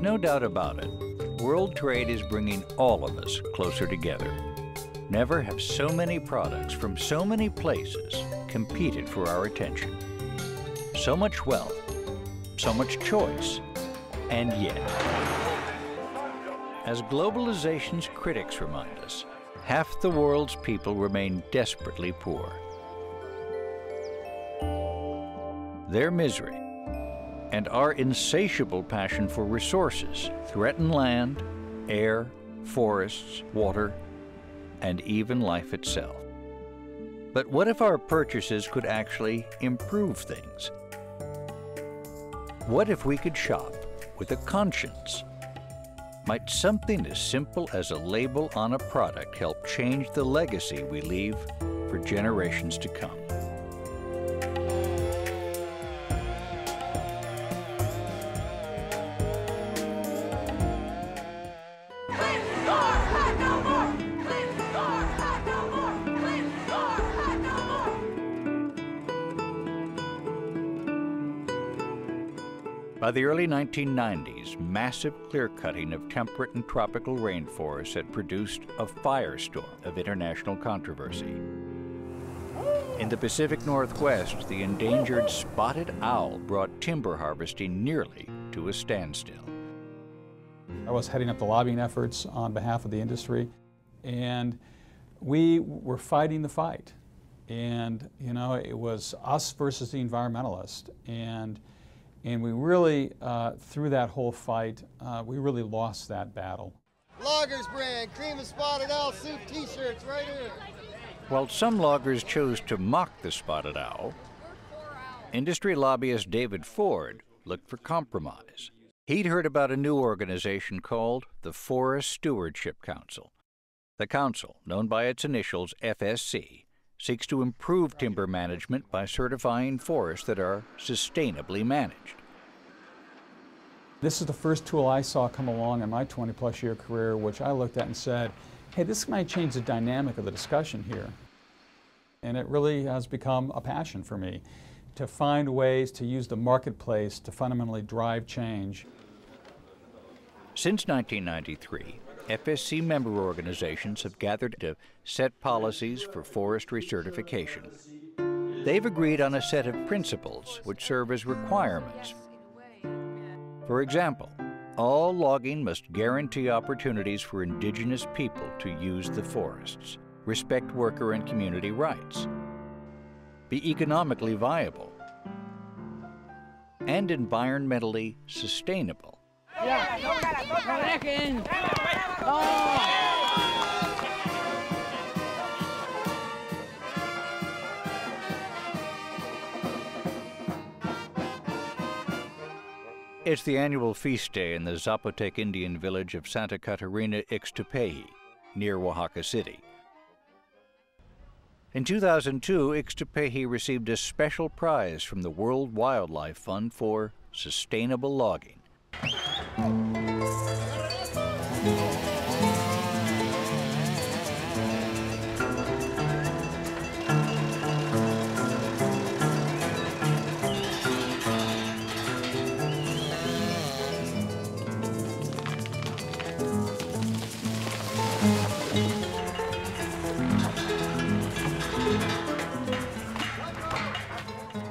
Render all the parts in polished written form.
no doubt about it, world trade is bringing all of us closer together. Never have so many products from so many places competed for our attention. So much wealth, so much choice, and yet, as globalization's critics remind us, half the world's people remain desperately poor. Their misery and our insatiable passion for resources threaten land, air, forests, water, and even life itself. But what if our purchases could actually improve things? What if we could shop with a conscience? Might something as simple as a label on a product help change the legacy we leave for generations to come? By the early 1990s, massive clear-cutting of temperate and tropical rainforests had produced a firestorm of international controversy. In the Pacific Northwest, the endangered spotted owl brought timber harvesting nearly to a standstill. I was heading up the lobbying efforts on behalf of the industry, and we were fighting the fight. And, you know, it was us versus the environmentalists. And we really, through that whole fight, we really lost that battle. Loggers brand, cream of spotted owl soup t-shirts right here. While some loggers chose to mock the spotted owl, industry lobbyist David Ford looked for compromise. He'd heard about a new organization called the Forest Stewardship Council. The council, known by its initials FSC, seeks to improve timber management by certifying forests that are sustainably managed. This is the first tool I saw come along in my 20-plus year career, which I looked at and said, hey, this might change the dynamic of the discussion here. And it really has become a passion for me to find ways to use the marketplace to fundamentally drive change. Since 1993, FSC member organizations have gathered to set policies for forestry certification. They've agreed on a set of principles which serve as requirements. For example, all logging must guarantee opportunities for indigenous people to use the forests, respect worker and community rights, be economically viable, and environmentally sustainable. It's the annual feast day in the Zapotec Indian village of Santa Catarina Ixtepehi, near Oaxaca City. In 2002, Ixtepehi received a special prize from the World Wildlife Fund for sustainable logging.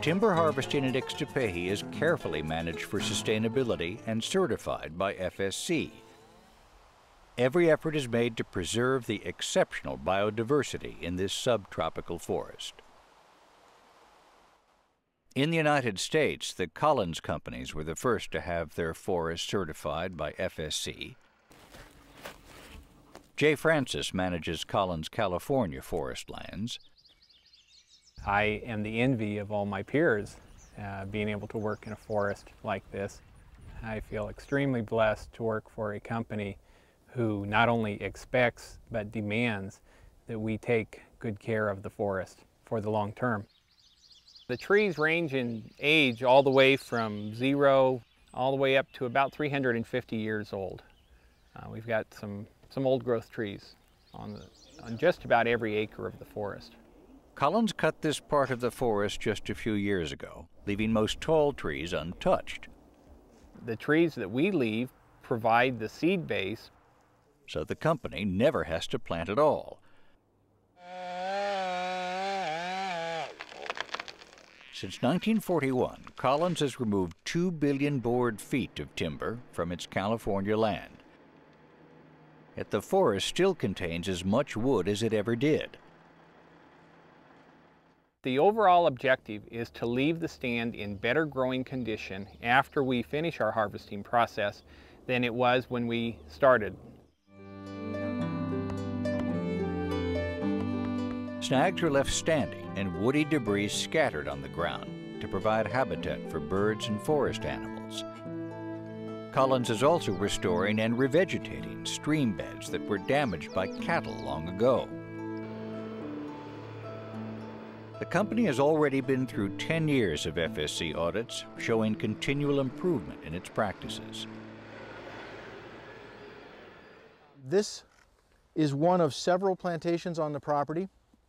Timber harvesting at Ixtepehi is carefully managed for sustainability and certified by FSC. Every effort is made to preserve the exceptional biodiversity in this subtropical forest. In the United States, the Collins companies were the first to have their forests certified by FSC. Jay Francis manages Collins' California forest lands. I am the envy of all my peers, being able to work in a forest like this. I feel extremely blessed to work for a company who not only expects but demands that we take good care of the forest for the long term. The trees range in age all the way from 0 all the way up to about 350 years old. We've got some old growth trees on just about every acre of the forest. Collins cut this part of the forest just a few years ago, leaving most tall trees untouched. The trees that we leave provide the seed base. So the company never has to plant at all. Since 1941, Collins has removed 2 billion board feet of timber from its California land. Yet the forest still contains as much wood as it ever did. The overall objective is to leave the stand in better growing condition after we finish our harvesting process than it was when we started. Snags are left standing and woody debris scattered on the ground to provide habitat for birds and forest animals. Collins is also restoring and revegetating stream beds that were damaged by cattle long ago. The company has already been through 10 years of FSC audits, showing continual improvement in its practices. This is one of several plantations on the property.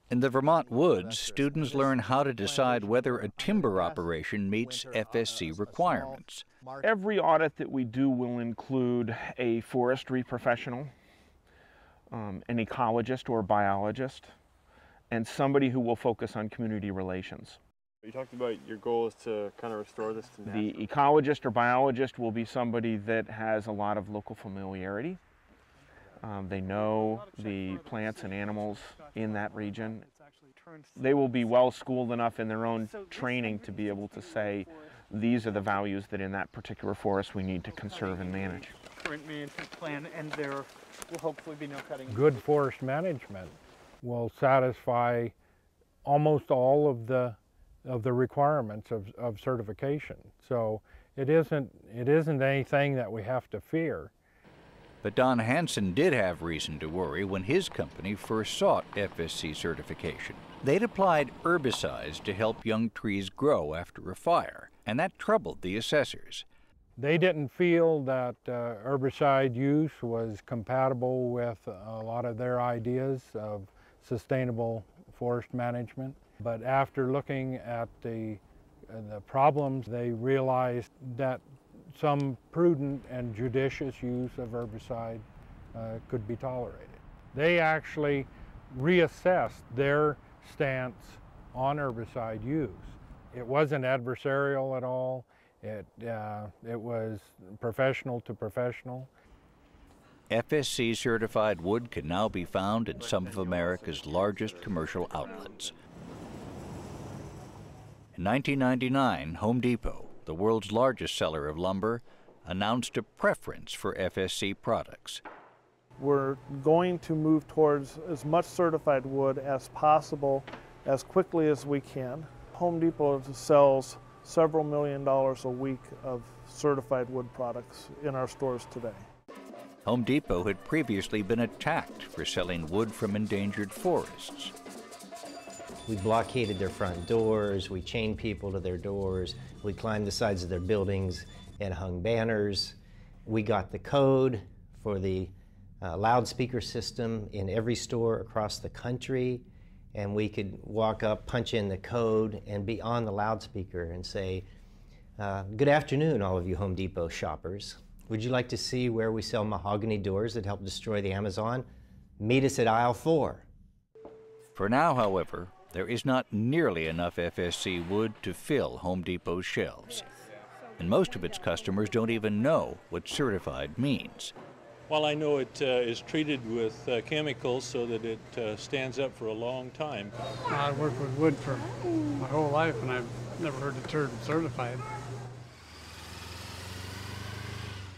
In the Vermont woods, students learn how to decide whether a timber operation meets FSC requirements. Every audit that we do will include a forestry professional, an ecologist or biologist, and somebody who will focus on community relations. You talked about your goal is to kind of restore this to natural. The ecologist or biologist will be somebody that has a lot of local familiarity. They know the plants and animals in that region. They will be well schooled enough in their own training to be able to say, these are the values that in that particular forest we need to conserve and manage. Current management plan, and there will hopefully be no cutting. Good forest management will satisfy almost all of the requirements of certification. So it isn't anything that we have to fear. But Don Hansen did have reason to worry when his company first sought FSC certification. They'd applied herbicides to help young trees grow after a fire, and that troubled the assessors. They didn't feel that herbicide use was compatible with a lot of their ideas of sustainable forest management. But after looking at the problems, they realized that some prudent and judicious use of herbicide could be tolerated. They actually reassessed their stance on herbicide use. It wasn't adversarial at all. It was professional to professional. FSC certified wood can now be found in some of America's largest commercial outlets. In 1999, Home Depot, the world's largest seller of lumber, announced a preference for FSC products. We're going to move towards as much certified wood as possible as quickly as we can. Home Depot sells several $1 million a week of certified wood products in our stores today. Home Depot had previously been attacked for selling wood from endangered forests. We blockaded their front doors, we chained people to their doors, we climbed the sides of their buildings and hung banners. We got the code for the loudspeaker system in every store across the country, and we could walk up, punch in the code, and be on the loudspeaker and say, good afternoon, all of you Home Depot shoppers. Would you like to see where we sell mahogany doors that help destroy the Amazon? Meet us at aisle 4. For now, however, there is not nearly enough FSC wood to fill Home Depot's shelves. And most of its customers don't even know what certified means. Well, I know it is treated with chemicals so that it stands up for a long time. I've worked with wood for my whole life, and I've never heard the term certified.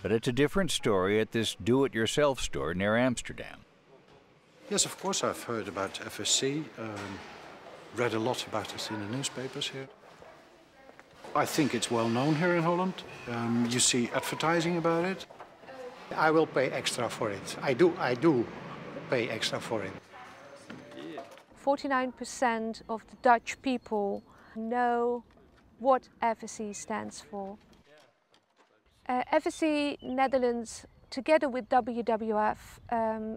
But it's a different story at this do-it-yourself store near Amsterdam. Yes, of course I've heard about FSC, read a lot about it in the newspapers here. I think it's well known here in Holland. You see advertising about it. I will pay extra for it. I do pay extra for it. 49% of the Dutch people know what FSC stands for. FSC Netherlands, together with WWF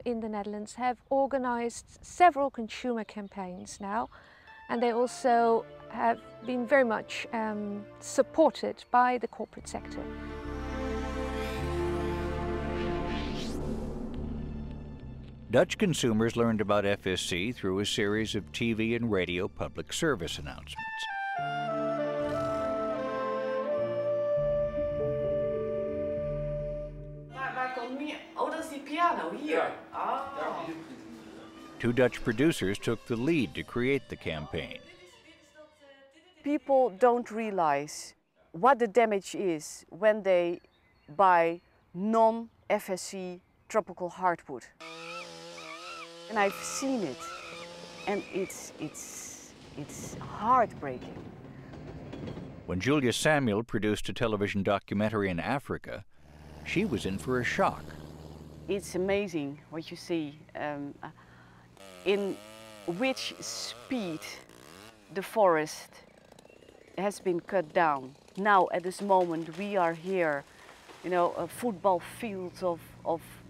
in the Netherlands, have organized several consumer campaigns now, and they also have been very much supported by the corporate sector. Dutch consumers learned about FSC through a series of TV and radio public service announcements. Oh, that's the piano here. Oh. Two Dutch producers took the lead to create the campaign. People don't realize what the damage is when they buy non-FSC tropical hardwood. And I've seen it, and it's heartbreaking. When Julia Samuel produced a television documentary in Africa, she was in for a shock. It's amazing what you see, in which speed the forest has been cut down. Now, at this moment, we are here, you know, football fields of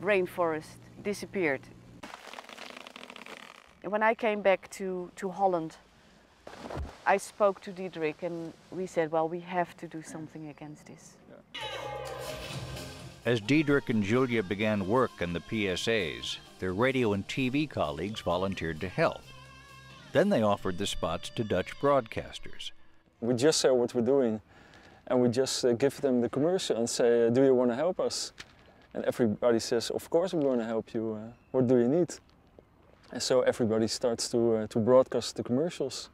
rainforest disappeared. And when I came back to Holland, I spoke to Diederik and we said, well, we have to do something against this. As Diederik and Julia began work on the PSAs, their radio and TV colleagues volunteered to help. Then they offered the spots to Dutch broadcasters. We just say what we're doing, and we just give them the commercial and say, do you want to help us? And everybody says, of course we want to help you. What do you need? And so everybody starts to broadcast the commercials.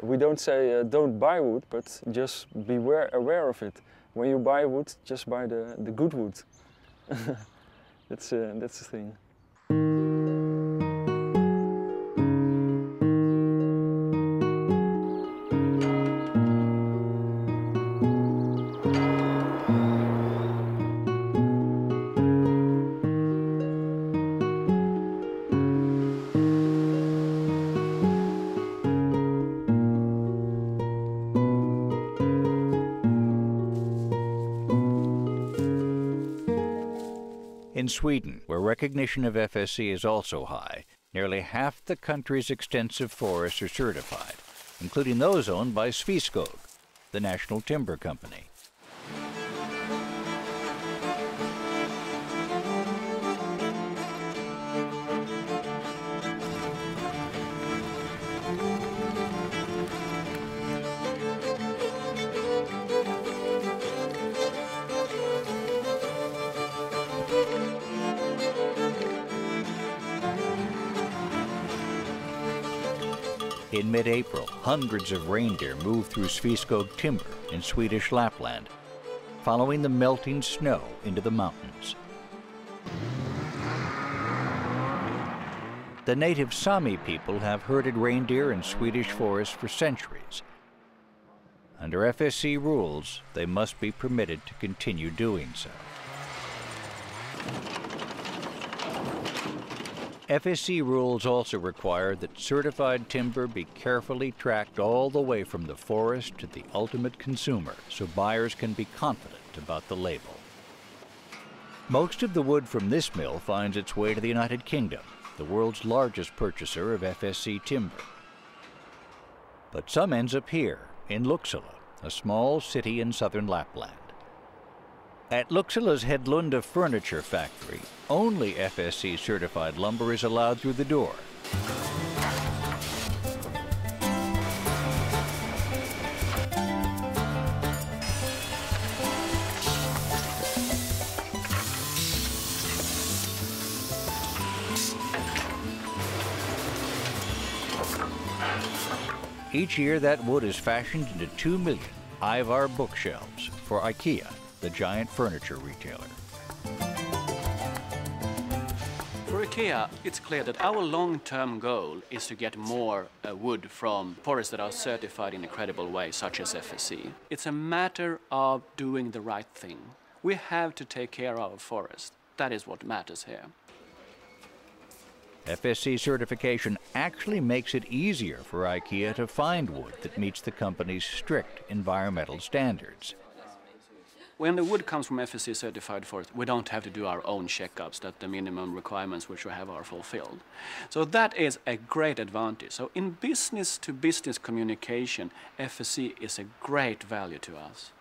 We don't say don't buy wood, but just be aware of it. When you buy wood, just buy the good wood. That's the thing. In Sweden, where recognition of FSC is also high, nearly half the country's extensive forests are certified, including those owned by Sveaskog, the national timber company. In mid-April, hundreds of reindeer moved through Sveaskog timber in Swedish Lapland, following the melting snow into the mountains. The native Sami people have herded reindeer in Swedish forests for centuries. Under FSC rules, they must be permitted to continue doing so. FSC rules also require that certified timber be carefully tracked all the way from the forest to the ultimate consumer, so buyers can be confident about the label. Most of the wood from this mill finds its way to the United Kingdom, the world's largest purchaser of FSC timber. But some ends up here, in Luxila, a small city in southern Lapland. At Luxila's Hedlunda furniture factory, only FSC certified lumber is allowed through the door. Each year, that wood is fashioned into 2 million Ivar bookshelves for IKEA, the giant furniture retailer. For IKEA, it's clear that our long-term goal is to get more wood from forests that are certified in a credible way, such as FSC. It's a matter of doing the right thing. We have to take care of our forest. That is what matters here. FSC certification actually makes it easier for IKEA to find wood that meets the company's strict environmental standards. When the wood comes from FSC certified forest, we don't have to do our own checkups that the minimum requirements which we have are fulfilled. So that is a great advantage. So in business-to-business communication, FSC is a great value to us.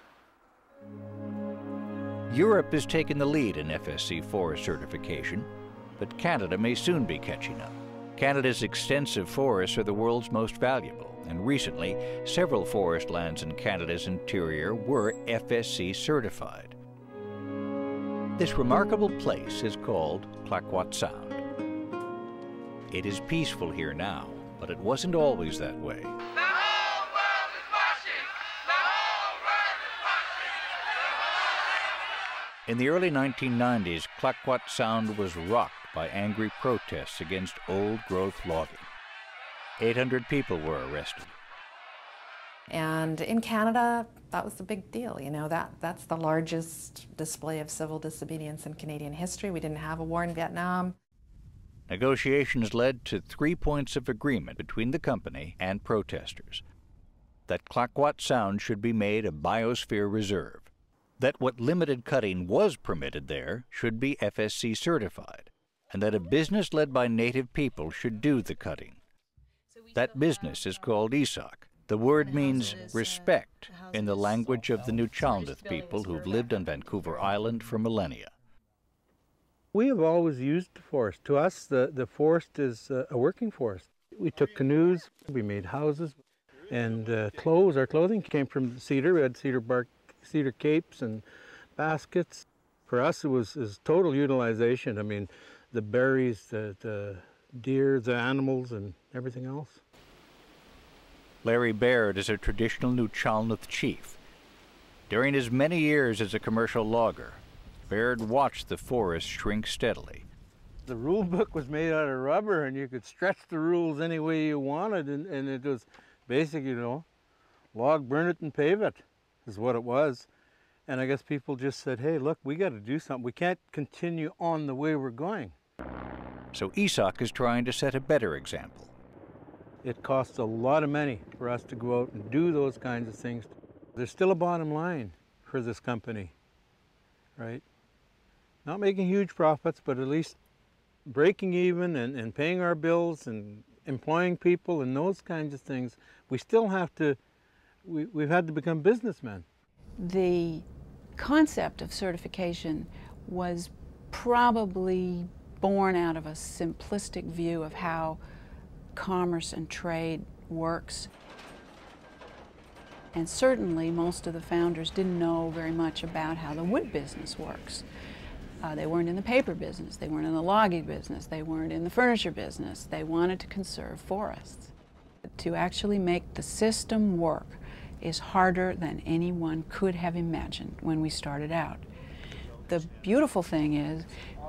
Europe has taken the lead in FSC forest certification, but Canada may soon be catching up. Canada's extensive forests are the world's most valuable, and recently, several forest lands in Canada's interior were FSC certified. This remarkable place is called Clayoquot Sound. It is peaceful here now, but it wasn't always that way. In the early 1990s, Clayoquot Sound was rocked by angry protests against old-growth logging. 800 people were arrested. And in Canada, that was a big deal. You know, that's the largest display of civil disobedience in Canadian history. We didn't have a war in Vietnam. Negotiations led to 3 points of agreement between the company and protesters. That Clayoquot Sound should be made a biosphere reserve. That what limited cutting was permitted there should be FSC certified, and that a business led by native people should do the cutting. That business is called ISAC. The word means respect in the language of the Nuu-chah-nulth people who've lived on Vancouver Island for millennia. We have always used the forest. To us, the forest is a working forest. We took canoes, we made houses, and clothes. Our clothing came from cedar. We had cedar bark, cedar capes and baskets. For us, it was total utilization. I mean, the berries, the deer, the animals, and everything else. Larry Baird is a traditional Nuu-chah-nulth chief. During his many years as a commercial logger, Baird watched the forest shrink steadily. The rule book was made out of rubber, and you could stretch the rules any way you wanted, and it was basic, you know, log, burn it, and pave it, is what it was. And I guess people just said, hey, look, we got to do something. We can't continue on the way we're going. So ISAC is trying to set a better example. It costs a lot of money for us to go out and do those kinds of things. There's still a bottom line for this company, right? Not making huge profits, but at least breaking even and paying our bills and employing people and those kinds of things. We still have to, we've had to become businessmen. The concept of certification was probably born out of a simplistic view of how commerce and trade works. And certainly most of the founders didn't know very much about how the wood business works. They weren't in the paper business, they weren't in the logging business, they weren't in the furniture business. They wanted to conserve forests. To actually make the system work is harder than anyone could have imagined when we started out. The beautiful thing is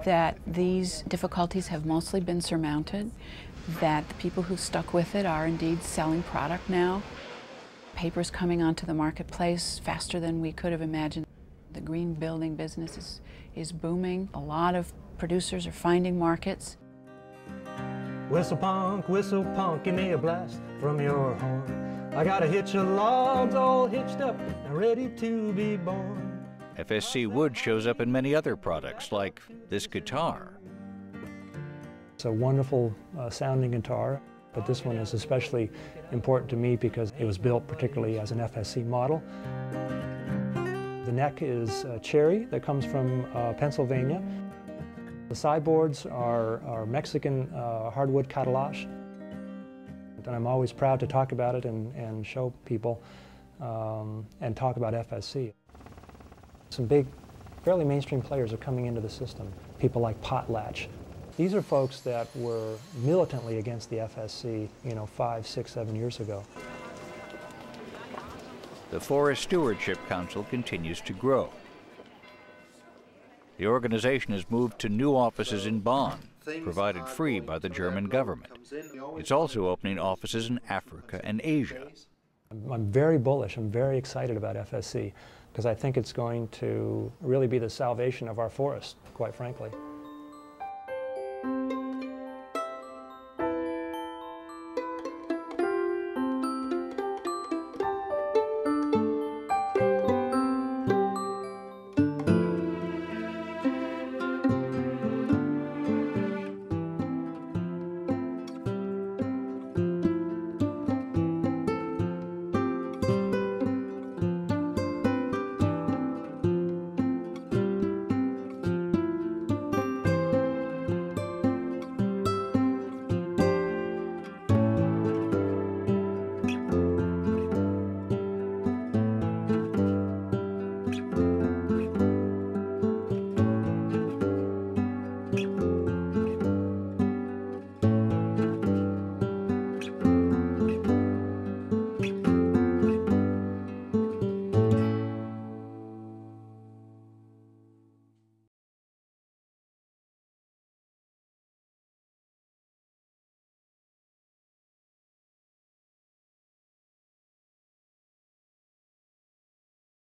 that these difficulties have mostly been surmounted, that the people who stuck with it are indeed selling product now. Paper's coming onto the marketplace faster than we could have imagined. The green building business is booming. A lot of producers are finding markets. Whistle punk, give me a blast from your horn. I got a hitch of logs all hitched up and ready to be born. FSC wood shows up in many other products, like this guitar. It's a wonderful sounding guitar, but this one is especially important to me because it was built particularly as an FSC model. The neck is cherry that comes from Pennsylvania. The sideboards are Mexican hardwood carrelage. And I'm always proud to talk about it and show people and talk about FSC. Some big, fairly mainstream players are coming into the system. People like Potlatch. These are folks that were militantly against the FSC, 5, 6, 7 years ago. The Forest Stewardship Council continues to grow. The organization has moved to new offices in Bonn, provided free by the German government. It's also opening offices in Africa and Asia. I'm very bullish, I'm very excited about FSC, because I think it's going to really be the salvation of our forest, quite frankly.